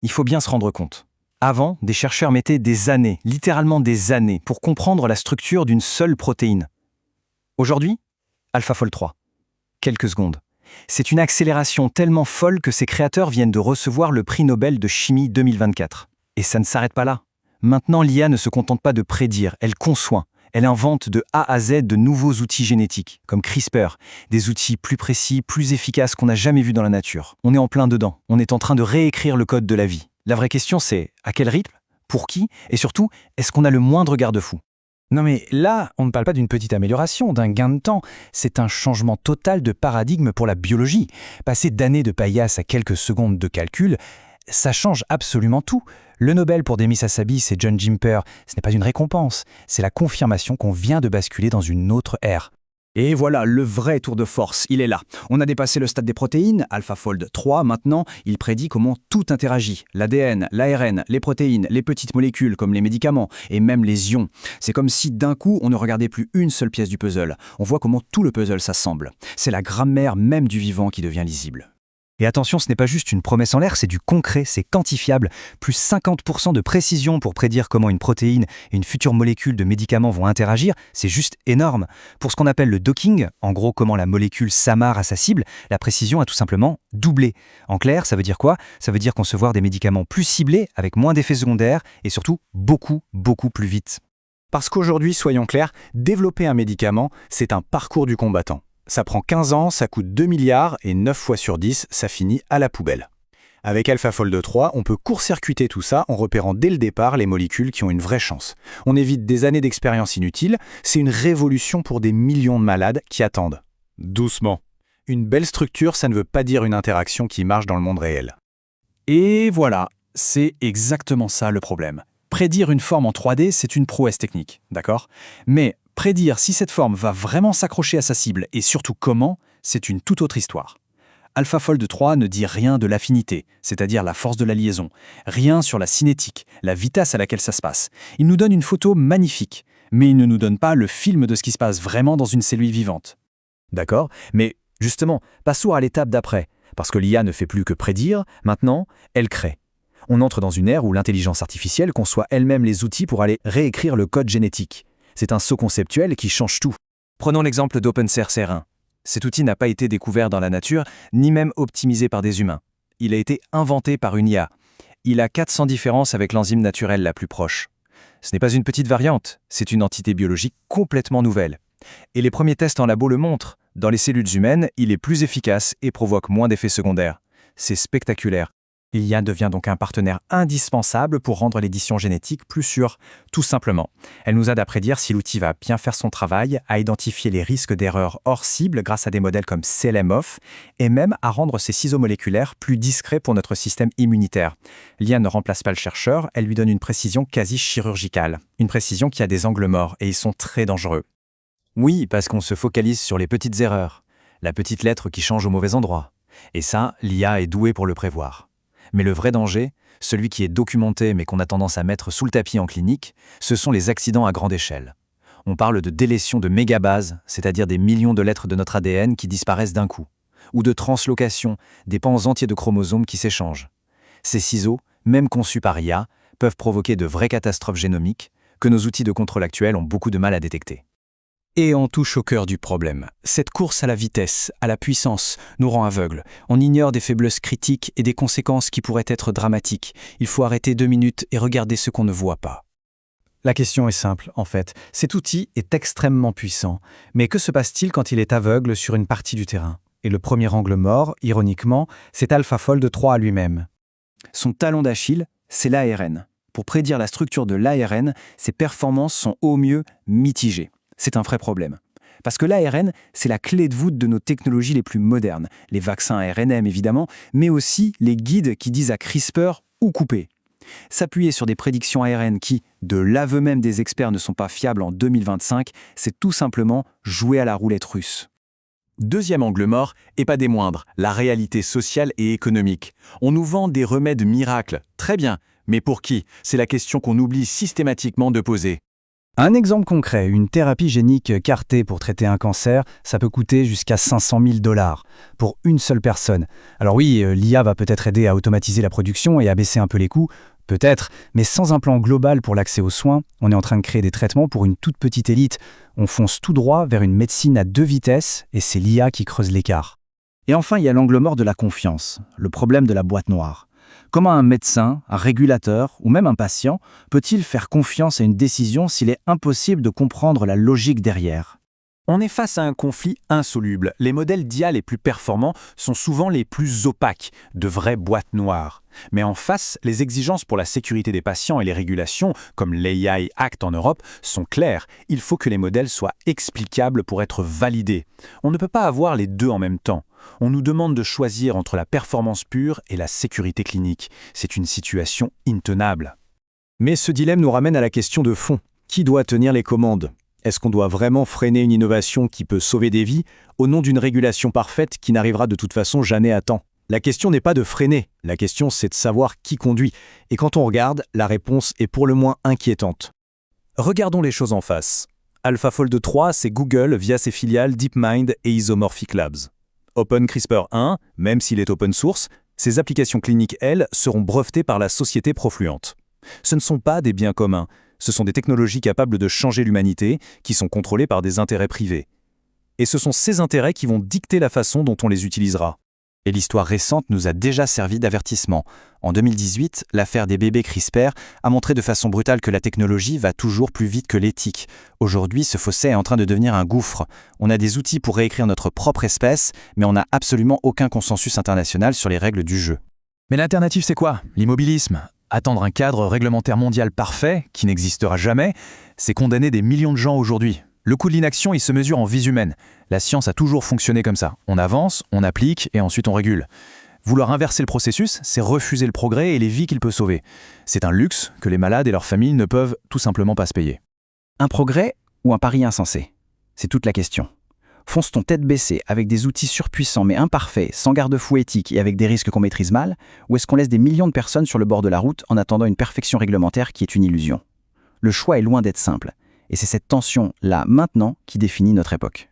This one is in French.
Il faut bien se rendre compte. Avant, des chercheurs mettaient des années, littéralement des années, pour comprendre la structure d'une seule protéine. Aujourd'hui, AlphaFold 3. Quelques secondes. C'est une accélération tellement folle que ses créateurs viennent de recevoir le prix Nobel de chimie 2024. Et ça ne s'arrête pas là. Maintenant, l'IA ne se contente pas de prédire, elle conçoit. Elle invente de A à Z de nouveaux outils génétiques, comme CRISPR, des outils plus précis, plus efficaces qu'on n'a jamais vus dans la nature. On est en plein dedans. On est en train de réécrire le code de la vie. La vraie question, c'est à quel rythme, pour qui, et surtout, est-ce qu'on a le moindre garde-fou? Non mais là, on ne parle pas d'une petite amélioration, d'un gain de temps. C'est un changement total de paradigme pour la biologie. Passer d'années de paillasse à quelques secondes de calcul, ça change absolument tout. Le Nobel pour Demis Hassabis et John Gimper, ce n'est pas une récompense, c'est la confirmation qu'on vient de basculer dans une autre ère. Et voilà, le vrai tour de force, il est là. On a dépassé le stade des protéines, AlphaFold 3, maintenant, il prédit comment tout interagit. L'ADN, l'ARN, les protéines, les petites molécules comme les médicaments et même les ions. C'est comme si d'un coup, on ne regardait plus une seule pièce du puzzle. On voit comment tout le puzzle s'assemble. C'est la grammaire même du vivant qui devient lisible. Et attention, ce n'est pas juste une promesse en l'air, c'est du concret, c'est quantifiable. Plus 50% de précision pour prédire comment une protéine et une future molécule de médicaments vont interagir, c'est juste énorme. Pour ce qu'on appelle le docking, en gros comment la molécule s'amarre à sa cible, la précision a tout simplement doublé. En clair, ça veut dire quoi? Ça veut dire concevoir des médicaments plus ciblés, avec moins d'effets secondaires et surtout beaucoup plus vite. Parce qu'aujourd'hui, soyons clairs, développer un médicament, c'est un parcours du combattant. Ça prend 15 ans, ça coûte 2 milliards et 9 fois sur 10, ça finit à la poubelle. Avec AlphaFold 3, on peut court-circuiter tout ça en repérant dès le départ les molécules qui ont une vraie chance. On évite des années d'expérience inutiles, c'est une révolution pour des millions de malades qui attendent. Doucement. Une belle structure, ça ne veut pas dire une interaction qui marche dans le monde réel. Et voilà, c'est exactement ça le problème. Prédire une forme en 3D, c'est une prouesse technique, d'accord? Mais prédire si cette forme va vraiment s'accrocher à sa cible et surtout comment, c'est une toute autre histoire. AlphaFold 3 ne dit rien de l'affinité, c'est-à-dire la force de la liaison, rien sur la cinétique, la vitesse à laquelle ça se passe. Il nous donne une photo magnifique, mais il ne nous donne pas le film de ce qui se passe vraiment dans une cellule vivante. D'accord, mais justement, passons à l'étape d'après, parce que l'IA ne fait plus que prédire, maintenant, elle crée. On entre dans une ère où l'intelligence artificielle conçoit elle-même les outils pour aller réécrire le code génétique. C'est un saut conceptuel qui change tout. Prenons l'exemple d'OpenCRCR1. Cet outil n'a pas été découvert dans la nature, ni même optimisé par des humains. Il a été inventé par une IA. Il a 400 différences avec l'enzyme naturelle la plus proche. Ce n'est pas une petite variante, c'est une entité biologique complètement nouvelle. Et les premiers tests en labo le montrent. Dans les cellules humaines, il est plus efficace et provoque moins d'effets secondaires. C'est spectaculaire. L'IA devient donc un partenaire indispensable pour rendre l'édition génétique plus sûre, tout simplement. Elle nous aide à prédire si l'outil va bien faire son travail, à identifier les risques d'erreurs hors cible grâce à des modèles comme CLMOF, et même à rendre ces ciseaux moléculaires plus discrets pour notre système immunitaire. L'IA ne remplace pas le chercheur, elle lui donne une précision quasi chirurgicale. Une précision qui a des angles morts, et ils sont très dangereux. Oui, parce qu'on se focalise sur les petites erreurs, la petite lettre qui change au mauvais endroit. Et ça, l'IA est douée pour le prévoir. Mais le vrai danger, celui qui est documenté mais qu'on a tendance à mettre sous le tapis en clinique, ce sont les accidents à grande échelle. On parle de délétion de mégabases, c'est-à-dire des millions de lettres de notre ADN qui disparaissent d'un coup, ou de translocation, des pans entiers de chromosomes qui s'échangent. Ces ciseaux, même conçus par IA, peuvent provoquer de vraies catastrophes génomiques que nos outils de contrôle actuels ont beaucoup de mal à détecter. Et on touche au cœur du problème. Cette course à la vitesse, à la puissance, nous rend aveugles. On ignore des faiblesses critiques et des conséquences qui pourraient être dramatiques. Il faut arrêter 2 minutes et regarder ce qu'on ne voit pas. La question est simple, en fait. Cet outil est extrêmement puissant. Mais que se passe-t-il quand il est aveugle sur une partie du terrain? Et le premier angle mort, ironiquement, c'est AlphaFold 3 à lui-même. Son talon d'Achille, c'est l'ARN. Pour prédire la structure de l'ARN, ses performances sont au mieux mitigées. C'est un vrai problème. Parce que l'ARN, c'est la clé de voûte de nos technologies les plus modernes. Les vaccins ARNM, évidemment, mais aussi les guides qui disent à CRISPR où couper. S'appuyer sur des prédictions ARN qui, de l'aveu même des experts, ne sont pas fiables en 2025, c'est tout simplement jouer à la roulette russe. Deuxième angle mort, et pas des moindres, la réalité sociale et économique. On nous vend des remèdes miracles, très bien, mais pour qui? C'est la question qu'on oublie systématiquement de poser. Un exemple concret, une thérapie génique CAR-T pour traiter un cancer, ça peut coûter jusqu'à 500 000 $ pour une seule personne. Alors oui, l'IA va peut-être aider à automatiser la production et à baisser un peu les coûts, peut-être, mais sans un plan global pour l'accès aux soins, on est en train de créer des traitements pour une toute petite élite. On fonce tout droit vers une médecine à 2 vitesses et c'est l'IA qui creuse l'écart. Et enfin, il y a l'angle mort de la confiance, le problème de la boîte noire. Comment un médecin, un régulateur ou même un patient peut-il faire confiance à une décision s'il est impossible de comprendre la logique derrière ? On est face à un conflit insoluble. Les modèles d'IA les plus performants sont souvent les plus opaques, de vraies boîtes noires. Mais en face, les exigences pour la sécurité des patients et les régulations, comme l'AI Act en Europe, sont claires. Il faut que les modèles soient explicables pour être validés. On ne peut pas avoir les deux en même temps. On nous demande de choisir entre la performance pure et la sécurité clinique. C'est une situation intenable. Mais ce dilemme nous ramène à la question de fond. Qui doit tenir les commandes ? Est-ce qu'on doit vraiment freiner une innovation qui peut sauver des vies au nom d'une régulation parfaite qui n'arrivera de toute façon jamais à temps ? La question n'est pas de freiner, la question c'est de savoir qui conduit. Et quand on regarde, la réponse est pour le moins inquiétante. Regardons les choses en face. AlphaFold 3, c'est Google via ses filiales DeepMind et Isomorphic Labs. OpenCRISPR 1, même s'il est open source, ses applications cliniques, elles, seront brevetées par la société Profluent. Ce ne sont pas des biens communs, ce sont des technologies capables de changer l'humanité, qui sont contrôlées par des intérêts privés. Et ce sont ces intérêts qui vont dicter la façon dont on les utilisera. Et l'histoire récente nous a déjà servi d'avertissement. En 2018, l'affaire des bébés CRISPR a montré de façon brutale que la technologie va toujours plus vite que l'éthique. Aujourd'hui, ce fossé est en train de devenir un gouffre. On a des outils pour réécrire notre propre espèce, mais on n'a absolument aucun consensus international sur les règles du jeu. Mais l'alternative, c'est quoi ? L'immobilisme. Attendre un cadre réglementaire mondial parfait, qui n'existera jamais, c'est condamner des millions de gens aujourd'hui. Le coût de l'inaction, il se mesure en vies humaines. La science a toujours fonctionné comme ça. On avance, on applique et ensuite on régule. Vouloir inverser le processus, c'est refuser le progrès et les vies qu'il peut sauver. C'est un luxe que les malades et leurs familles ne peuvent tout simplement pas se payer. Un progrès ou un pari insensé ? C'est toute la question. Fonce-t-on tête baissée avec des outils surpuissants mais imparfaits, sans garde-fou éthique et avec des risques qu'on maîtrise mal, ou est-ce qu'on laisse des millions de personnes sur le bord de la route en attendant une perfection réglementaire qui est une illusion ? Le choix est loin d'être simple, et c'est cette tension-là, maintenant, qui définit notre époque.